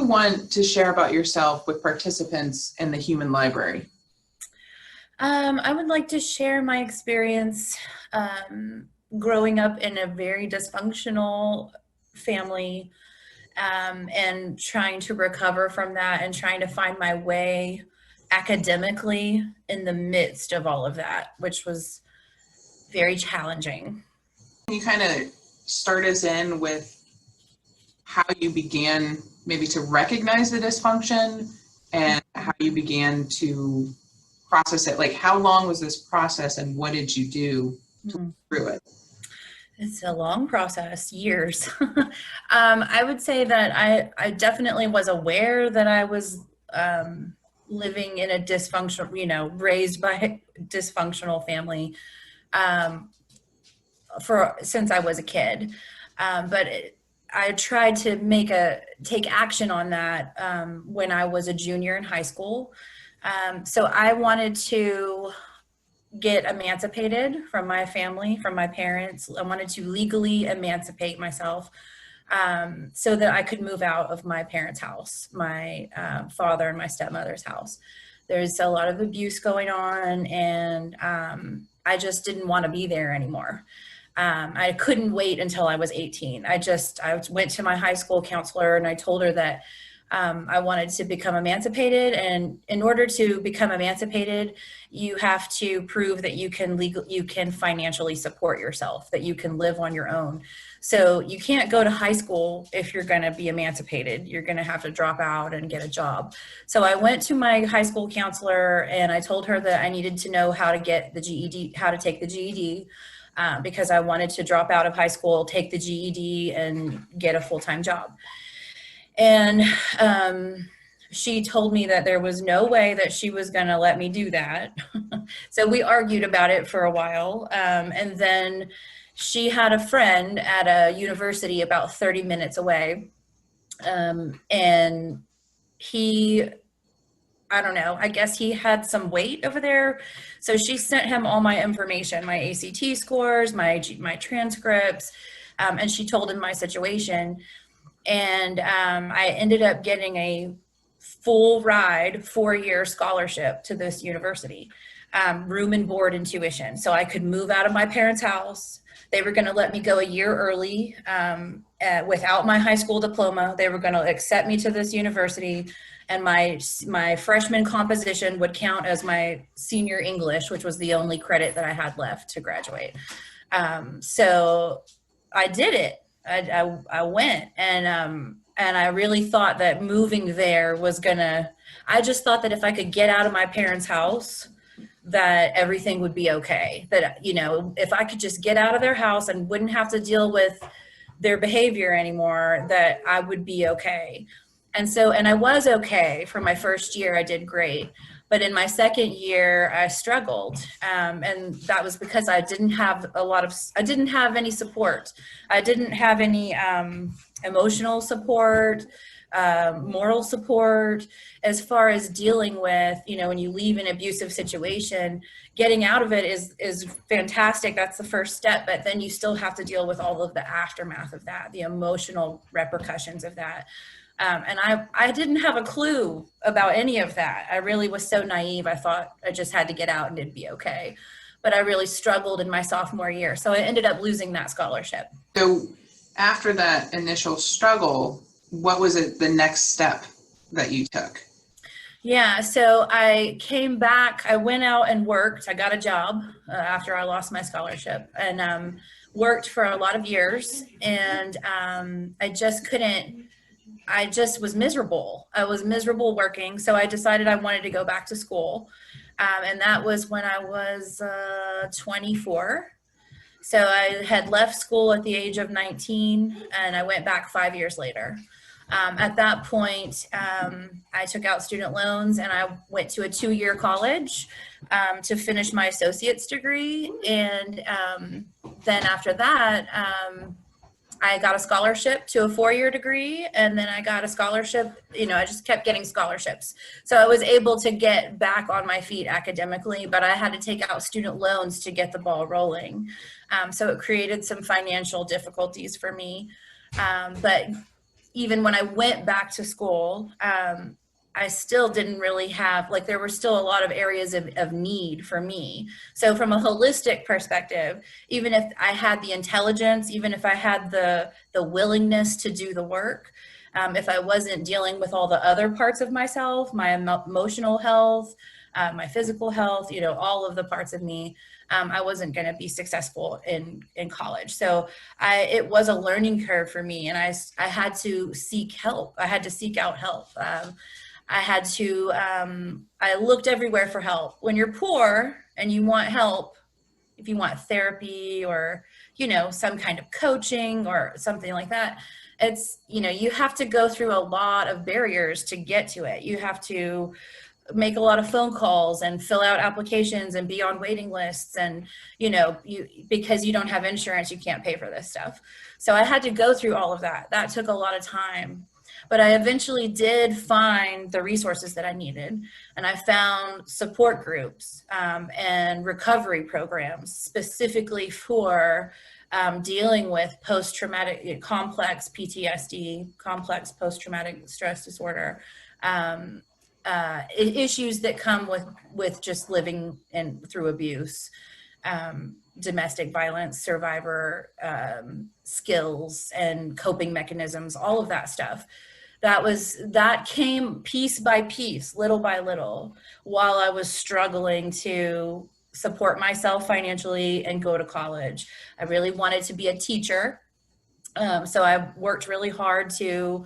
want to share about yourself with participants in the Human Library? I would like to share my experience growing up in a very dysfunctional family, and trying to recover from that and trying to find my way academically in the midst of all of that, which was very challenging. Can you kind of start us in with how you began maybe to recognize the dysfunction and how you began to process it? Like, how long was this process and what did you do to work through it? It's a long process, years. I would say that I definitely was aware that I was living in a dysfunctional, raised by a dysfunctional family since I was a kid. I tried to take action on that when I was a junior in high school. So I wanted to get emancipated from my family, from my parents. I wanted to legally emancipate myself so that I could move out of my parents' house, my father and my stepmother's house. There's a lot of abuse going on, and I just didn't want to be there anymore. I couldn't wait until I was 18. I went to my high school counselor and I told her that I wanted to become emancipated, and in order to become emancipated, you have to prove that you can financially support yourself, that you can live on your own. So you can't go to high school if you're going to be emancipated. You're going to have to drop out and get a job. So I went to my high school counselor and I told her that I needed to know how to get the GED, how to take the GED. Because I wanted to drop out of high school, take the GED, and get a full-time job. And she told me that there was no way that she was going to let me do that. So we argued about it for a while. And then she had a friend at a university about 30 minutes away. And I don't know, I guess he had some weight over there. So she sent him all my information, my ACT scores, my transcripts, and she told him my situation. And I ended up getting a full ride 4-year scholarship to this university, room and board and tuition. So I could move out of my parents' house. They were going to let me go a year early without my high school diploma. They were going to accept me to this university. And my freshman composition would count as my senior English, which was the only credit that I had left to graduate. So I did it. I went, and I really thought that moving there was I just thought that if I could get out of my parents' house, that everything would be okay. That, if I could just get out of their house and wouldn't have to deal with their behavior anymore, that I would be okay. And I was okay for my first year. I did great. But in my second year, I struggled. And that was because I didn't have any support. I didn't have any emotional support, moral support, as far as dealing with, when you leave an abusive situation, getting out of it is fantastic. That's the first step. But then you still have to deal with all of the aftermath of that, the emotional repercussions of that. And I didn't have a clue about any of that. I really was so naive. I thought I just had to get out and it'd be okay. But I really struggled in my sophomore year. So I ended up losing that scholarship. So after that initial struggle, what was the next step that you took? Yeah, so I came back. I went out and worked. I got a job after I lost my scholarship, and worked for a lot of years. And I just was miserable. I was miserable working. So I decided I wanted to go back to school. And that was when I was 24. So I had left school at the age of 19, and I went back 5 years later. At that point, I took out student loans and I went to a 2-year college to finish my associate's degree. And then after that, I got a scholarship to a 4-year degree, and then I got a scholarship. I just kept getting scholarships. So I was able to get back on my feet academically, but I had to take out student loans to get the ball rolling. So it created some financial difficulties for me. But even when I went back to school, I still didn't really have, like, there were still a lot of areas of need for me. So from a holistic perspective, even if I had the intelligence, even if I had the willingness to do the work, if I wasn't dealing with all the other parts of myself, my emotional health, my physical health, you know, all of the parts of me, I wasn't going to be successful in college. So it was a learning curve for me, and I had to seek help. I had to seek out help. I had to, I looked everywhere for help. When you're poor and you want help, if you want therapy or, you know, some kind of coaching or something like that, it's, you know, you have to go through a lot of barriers to get to it. You have to make a lot of phone calls and fill out applications and be on waiting lists, and because you don't have insurance, you can't pay for this stuff. So I had to go through all of that took a lot of time, but I eventually did find the resources that I needed, and I found support groups and recovery programs specifically for dealing with post-traumatic complex PTSD, complex post-traumatic stress disorder, issues that come with just living through abuse, domestic violence, survivor skills and coping mechanisms, all of that stuff. That came piece by piece, little by little, while I was struggling to support myself financially and go to college. I really wanted to be a teacher. So I worked really hard to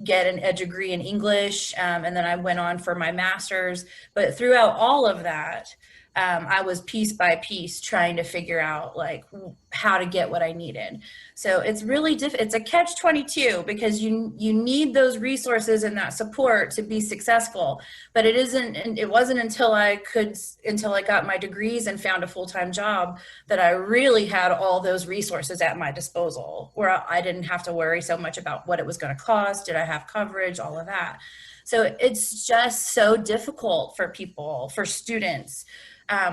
get a degree in English, and then I went on for my master's. But throughout all of that, I was piece by piece trying to figure out like how to get what I needed. So it's really it's a catch-22, because you need those resources and that support to be successful. But it wasn't until I got my degrees and found a full-time job that I really had all those resources at my disposal, where I didn't have to worry so much about what it was going to cost, did I have coverage, all of that. So it's just so difficult for people, for students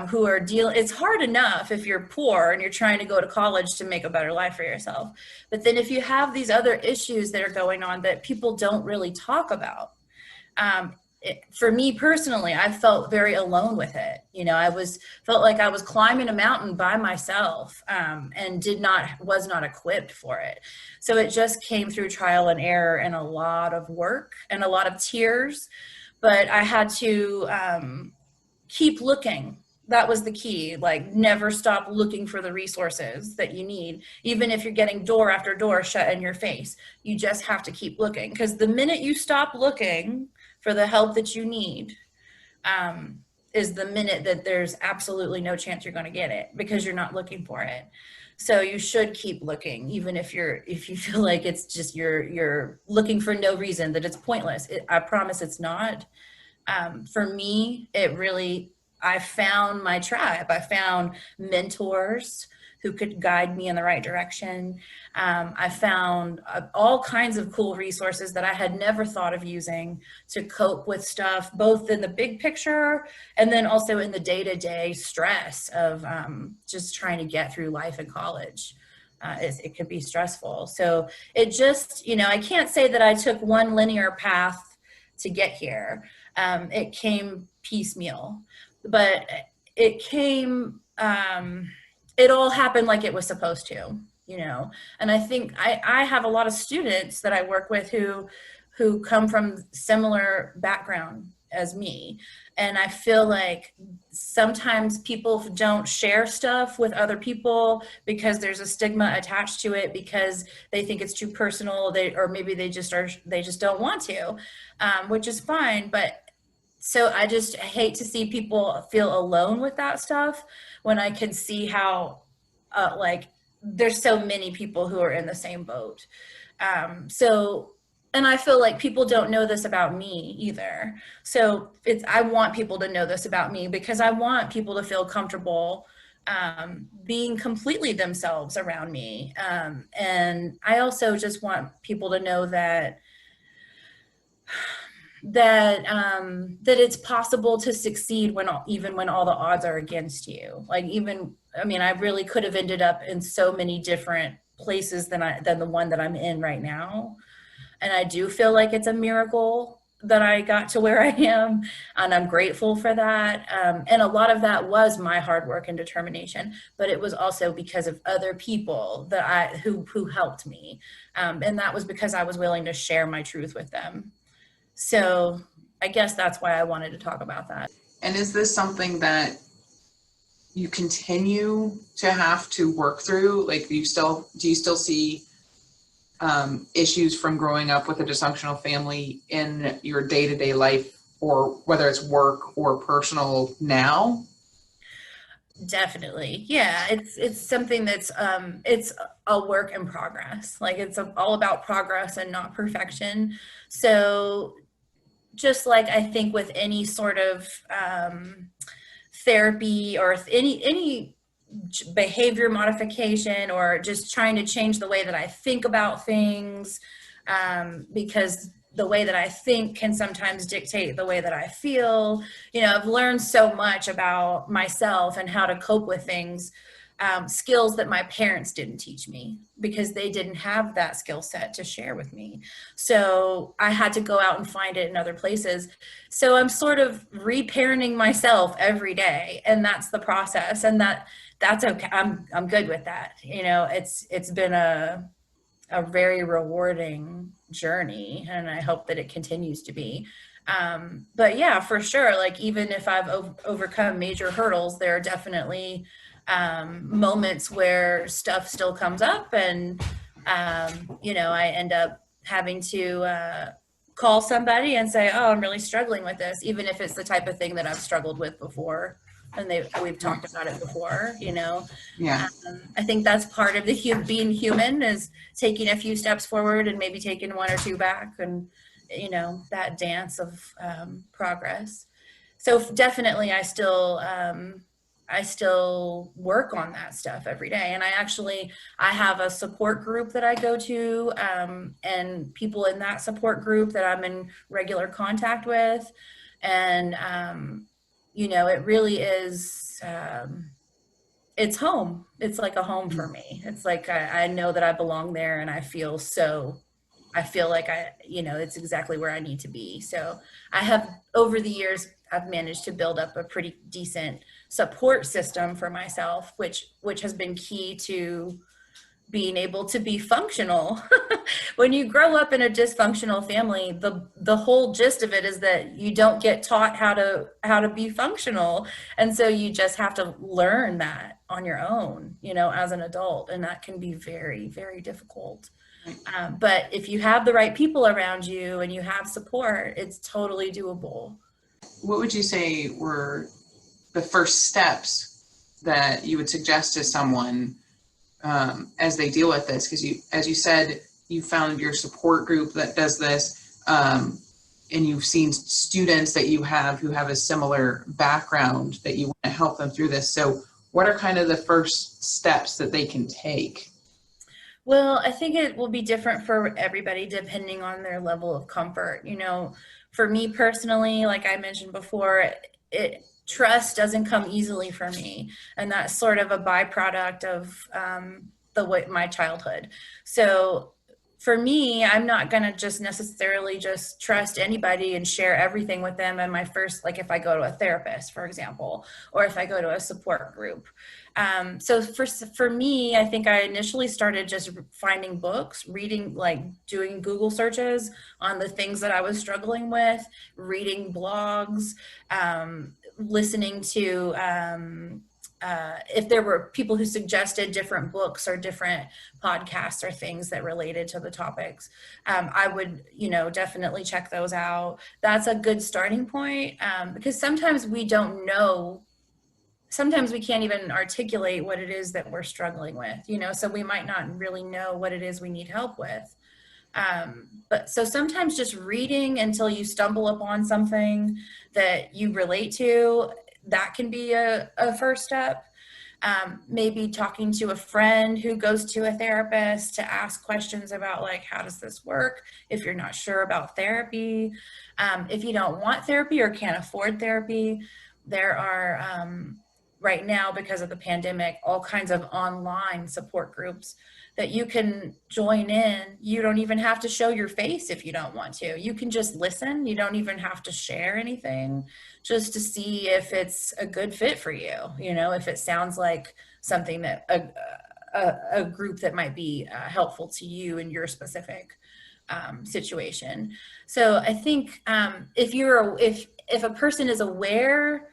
who are it's hard enough if you're poor and you're trying to go to college to make a better life for yourself. But then if you have these other issues that are going on that people don't really talk about, for me personally, I felt very alone with it. Felt like I was climbing a mountain by myself, and was not equipped for it. So it just came through trial and error and a lot of work and a lot of tears, but I had to keep looking. That was the key. Like, never stop looking for the resources that you need, even if you're getting door after door shut in your face. You just have to keep looking, because the minute you stop looking for the help that you need, is the minute that there's absolutely no chance you're going to get it, because you're not looking for it. So you should keep looking, even if you feel like it's just you're looking for no reason, that it's pointless. I promise it's not. For me, I found my tribe. I found mentors who could guide me in the right direction. I found all kinds of cool resources that I had never thought of using to cope with stuff, both in the big picture and then also in the day-to-day stress of just trying to get through life in college. It could be stressful. So it just, I can't say that I took one linear path to get here. It came piecemeal, but it came, it all happened like it was supposed to, and I think I have a lot of students that I work with who come from similar background as me. And I feel like sometimes people don't share stuff with other people because there's a stigma attached to it, because they think it's too personal, or maybe they just don't want to, which is fine. But so I hate to see people feel alone with that stuff, when I can see how there's so many people who are in the same boat. And I feel like people don't know this about me either. So I want people to know this about me, because I want people to feel comfortable being completely themselves around me. And I also just want people to know that it's possible to succeed even when all the odds are against you. I really could have ended up in so many different places than the one that I'm in right now. And I do feel like it's a miracle that I got to where I am, and I'm grateful for that. And a lot of that was my hard work and determination, but it was also because of other people who helped me, and that was because I was willing to share my truth with them. So I guess that's why I wanted to talk about that. And is this something that you continue to have to work through? Like, do you still see issues from growing up with a dysfunctional family in your day-to-day life, or whether it's work or personal now? Definitely. Yeah, it's something that's it's a work in progress. Like it's all about progress and not perfection. So just like I think with any sort of therapy or any behavior modification, or just trying to change the way that I think about things, because the way that I think can sometimes dictate the way that I feel. You know, I've learned so much about myself and how to cope with things, skills that my parents didn't teach me because they didn't have that skill set to share with me. So I had to go out and find it in other places. So I'm sort of reparenting myself every day, and that's the process, and that's okay. I'm good with that. You know, it's been a very rewarding journey, and I hope that it continues to be. But yeah, for sure, like even if I've overcome major hurdles, there are definitely moments where stuff still comes up, and you know, I end up having to call somebody and say, oh, I'm really struggling with this, even if it's the type of thing that I've struggled with before and we've talked about it before, you know. Yeah. I think that's part of the being human, is taking a few steps forward and maybe taking one or two back, and you know, that dance of progress. So definitely I still work on that stuff every day. And I have a support group that I go to, and people in that support group that I'm in regular contact with. And you know, it really is, it's home. It's like a home for me. It's like I know that I belong there, and I feel like you know, it's exactly where I need to be. So I have, over the years, I've managed to build up a pretty decent support system for myself, which has been key to being able to be functional. When you grow up in a dysfunctional family, the whole gist of it is that you don't get taught how to be functional, and so you just have to learn that on your own, you know, as an adult, and that can be very, very difficult. But if you have the right people around you and you have support, it's totally doable. What would you say were the first steps that you would suggest to someone as they deal with this? Because as you said, you found your support group that does this, and you've seen students that you have who have a similar background that you want to help them through this. So what are kind of the first steps that they can take? Well, I think it will be different for everybody depending on their level of comfort. You know, for me personally, like I mentioned before, trust doesn't come easily for me, and that's sort of a byproduct of my childhood. So for me, I'm not going to just necessarily just trust anybody and share everything with them. And like if I go to a therapist, for example, or if I go to a support group. So for me, I think I initially started just finding books, reading, like doing Google searches on the things that I was struggling with, reading blogs, listening to, if there were people who suggested different books or different podcasts or things that related to the topics, I would, you know, definitely check those out. That's a good starting point, because sometimes we don't know, sometimes we can't even articulate what it is that we're struggling with, you know, so we might not really know what it is we need help with. But so sometimes just reading until you stumble upon something that you relate to, that can be a first step. Maybe talking to a friend who goes to a therapist to ask questions about, like, how does this work? If you're not sure about therapy, if you don't want therapy or can't afford therapy, there are right now, because of the pandemic, all kinds of online support groups that you can join in. You don't even have to show your face if you don't want to. You can just listen. You don't even have to share anything, just to see if it's a good fit for you, you know, if it sounds like something that a group that might be helpful to you in your specific situation. So I think if a person is aware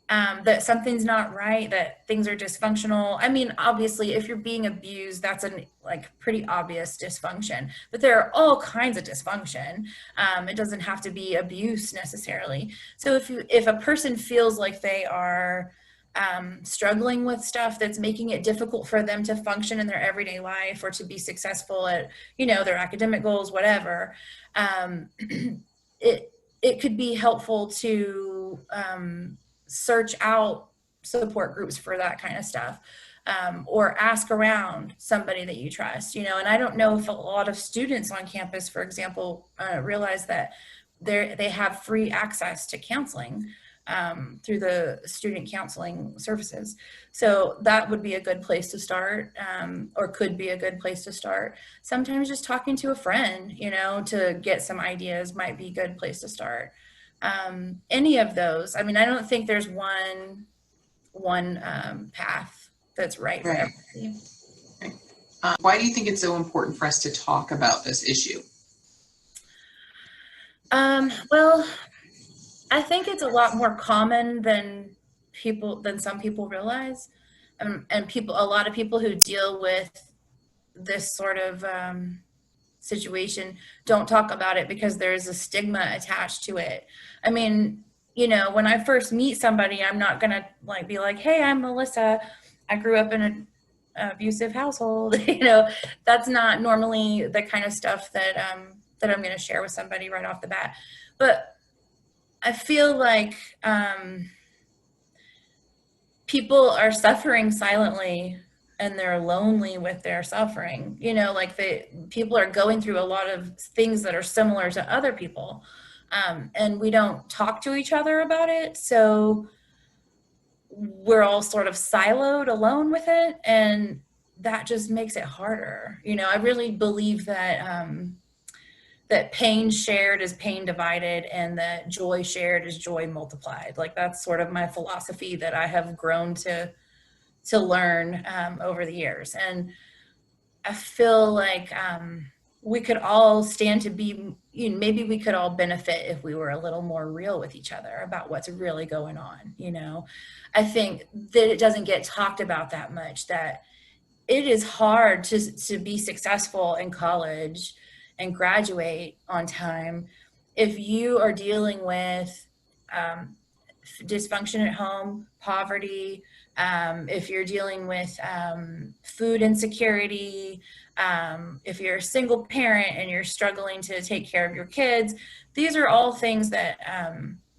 that something's not right, that things are dysfunctional. I mean, obviously, if you're being abused, that's an like pretty obvious dysfunction. But there are all kinds of dysfunction. It doesn't have to be abuse necessarily. So if a person feels like they are struggling with stuff that's making it difficult for them to function in their everyday life or to be successful at, you know, their academic goals, whatever, it could be helpful to search out support groups for that kind of stuff, or ask around somebody that you trust, you know. And I don't know if a lot of students on campus, for example, realize that they have free access to counseling through the student counseling services. So that would be a good place to start, or could be a good place to start. Sometimes just talking to a friend, you know, to get some ideas might be a good place to start. Any of those. I mean, I don't think there's one path that's right for everybody. Why do you think it's so important for us to talk about this issue? Well, I think it's a lot more common than some people realize. And a lot of people who deal with this sort of situation don't talk about it because there's a stigma attached to it. I mean, you know, when I first meet somebody, I'm not gonna like be like, hey, I'm Melissa, I grew up in an abusive household. You know, that's not normally the kind of stuff that that I'm gonna share with somebody right off the bat. But I feel like people are suffering silently and they're lonely with their suffering. You know, like people are going through a lot of things that are similar to other people. And we don't talk to each other about it. So we're all sort of siloed alone with it. And that just makes it harder. You know, I really believe that that pain shared is pain divided, and that joy shared is joy multiplied. Like that's sort of my philosophy that I have grown to learn over the years. And I feel like we could all stand to be, you know, maybe we could all benefit if we were a little more real with each other about what's really going on. You know, I think that it doesn't get talked about that much, that it is hard to be successful in college and graduate on time if you are dealing with dysfunction at home, poverty, if you're dealing with food insecurity, if you're a single parent and you're struggling to take care of your kids. These are all things that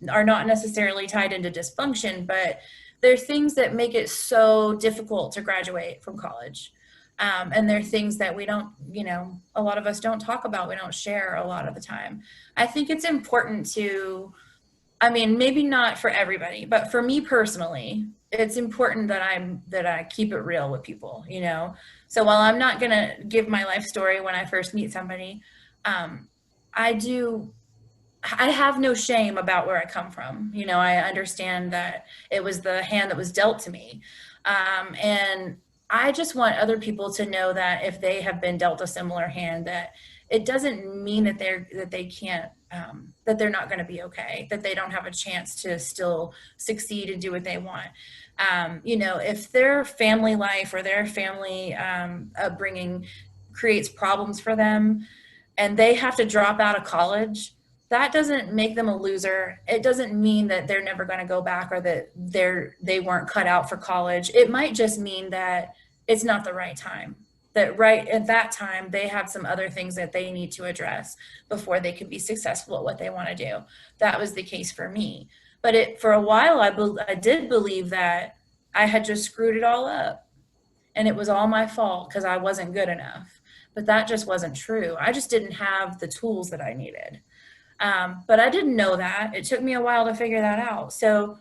are not necessarily tied into dysfunction, but they're things that make it so difficult to graduate from college. And they're things that we don't, you know, a lot of us don't talk about, we don't share a lot of the time. I think it's important to, I mean, maybe not for everybody, but for me personally, it's important that I keep it real with people, you know? So while I'm not gonna give my life story when I first meet somebody, I have no shame about where I come from. You know, I understand that it was the hand that was dealt to me. And I just want other people to know that if they have been dealt a similar hand, that it doesn't mean that they can't, that they're not going to be okay, that they don't have a chance to still succeed and do what they want. You know, if their family life or their family upbringing creates problems for them and they have to drop out of college, that doesn't make them a loser. It doesn't mean that they're never going to go back or that they weren't cut out for college. It might just mean that it's not the right time, that right at that time they have some other things that they need to address before they can be successful at what they want to do. That was the case for me. But for a while, I did believe that I had just screwed it all up and it was all my fault because I wasn't good enough. But that just wasn't true. I just didn't have the tools that I needed. But I didn't know that. It took me a while to figure that out. So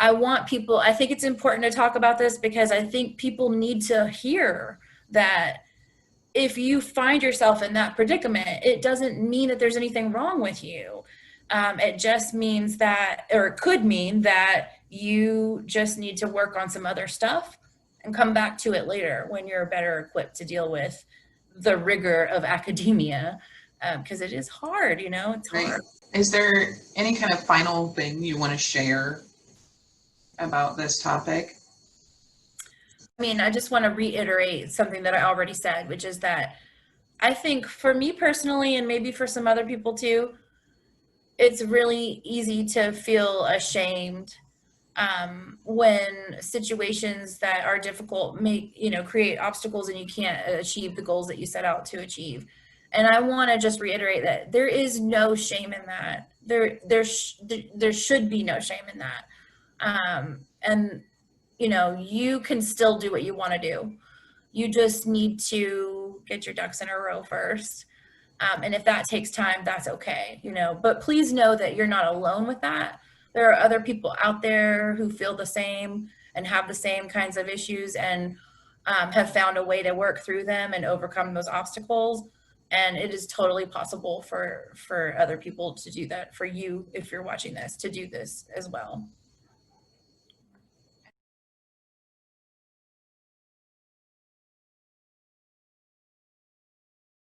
I want people, I think it's important to talk about this because I think people need to hear that if you find yourself in that predicament, it doesn't mean that there's anything wrong with you. It just means that, or it could mean that you just need to work on some other stuff and come back to it later when you're better equipped to deal with the rigor of academia, because it is hard, you know, it's Right. hard. Is there any kind of final thing you want to share about this topic? I mean, I just want to reiterate something that I already said, which is that I think for me personally, and maybe for some other people too, it's really easy to feel ashamed when situations that are difficult make, you know, create obstacles and you can't achieve the goals that you set out to achieve. And I want to just reiterate that there is no shame in that. There should be no shame in that. And you know, you can still do what you want to do. You just need to get your ducks in a row first. And if that takes time, that's okay, you know, but please know that you're not alone with that. There are other people out there who feel the same and have the same kinds of issues and have found a way to work through them and overcome those obstacles. And it is totally possible for other people to do that, for you, if you're watching this, to do this as well.